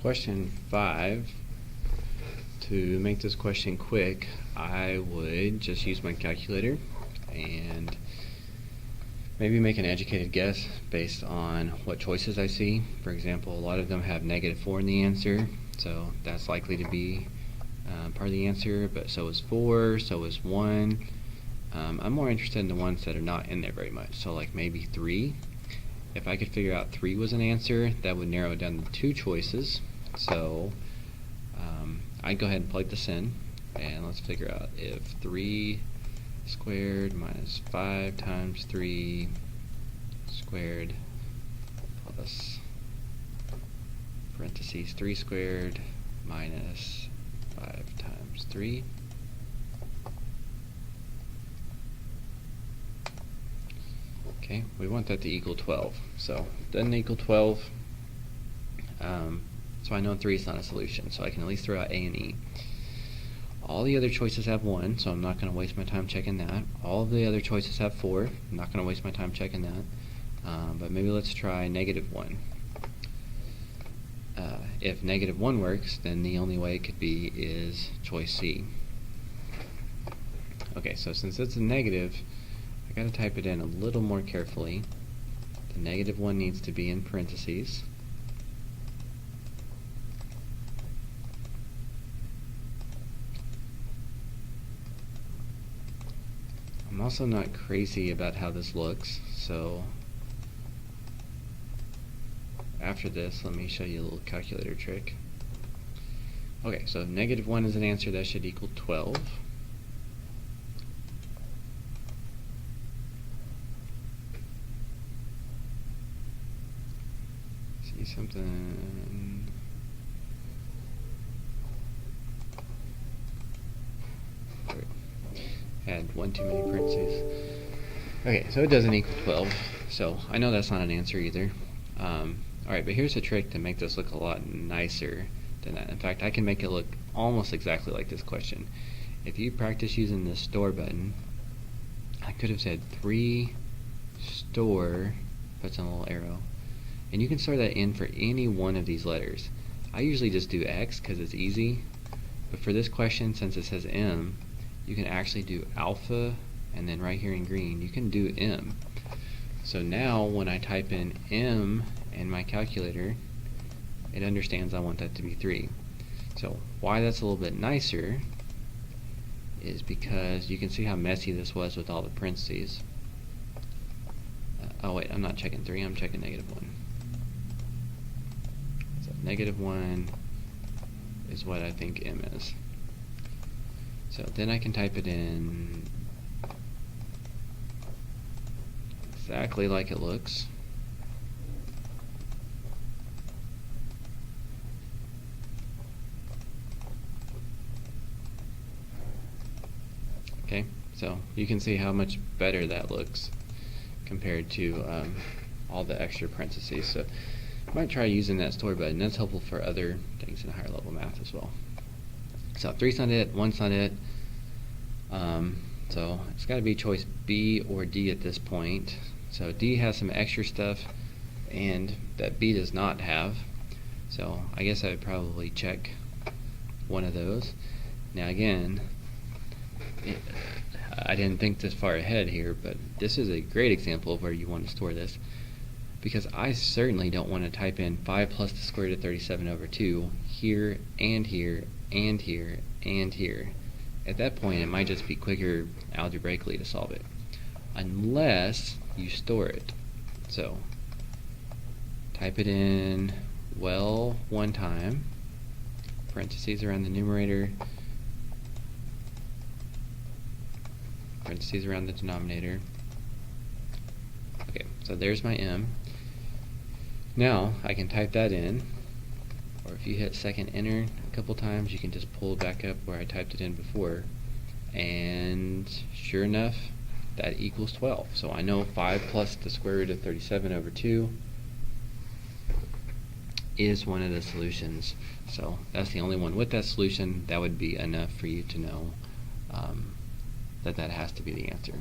question 5, to make this question quick, I would just use my calculator and maybe make an educated guess based on what choices I see. For example, a lot of them have -4 in the answer, so that's likely to be part of the answer, but so is 4, so is 1. I'm more interested in the ones that are not in there very much, so like maybe 3. If I could figure out 3 was an answer, that would narrow it down to 2 choices. So I'd go ahead and plug this in, and let's figure out if 3 squared minus 5 times 3 squared plus parentheses 3 squared minus 5 times 3. Okay, we want that to equal 12. So it doesn't equal 12. So I know 3 is not a solution, so I can at least throw out A and E. All the other choices have 1, so I'm not going to waste my time checking that. All of the other choices have 4. I'm not going to waste my time checking that. But maybe let's try -1. If -1 works, then the only way it could be is choice C. Okay, so since it's a negative, I got to type it in a little more carefully. The -1 needs to be in parentheses. I'm also not crazy about how this looks, so after this, let me show you a little calculator trick. Okay, so if -1 is an answer, that should equal 12. See something? Had one too many parentheses. Okay, so it doesn't equal 12, so I know that's not an answer either. Alright, but here's a trick to make this look a lot nicer than that. In fact, I can make it look almost exactly like this question. If you practice using the store button, I could have said 3 store, puts in a little arrow, and you can store that in for any one of these letters. I usually just do X because it's easy, but for this question, since it says M, you can actually do alpha, and then right here in green, you can do M. So now when I type in M in my calculator, it understands I want that to be 3. So why that's a little bit nicer is because you can see how messy this was with all the parentheses. Oh wait, I'm not checking 3, I'm checking -1. So -1 is what I think M is. So then I can type it in exactly like it looks. Okay, so you can see how much better that looks compared to all the extra parentheses. So I might try using that store button. That's helpful for other things in higher level math as well. So 3's not it, 1's not it. So it's got to be choice B or D at this point. So D has some extra stuff and that B does not have. So I guess I would probably check one of those. Now again, I didn't think this far ahead here, but this is a great example of where you want to store this, because I certainly don't want to type in 5 plus the square root of 37 over 2 here and here and here and here. At that point, it might just be quicker algebraically to solve it, unless you store it. So type it in well one time, parentheses around the numerator, parentheses around the denominator. Okay, so there's my M. Now I can type that in, or if you hit second enter a couple times, you can just pull it back up where I typed it in before, and sure enough, that equals 12. So I know 5 plus the square root of 37 over 2 is one of the solutions. So that's the only one with that solution. That would be enough for you to know that that has to be the answer.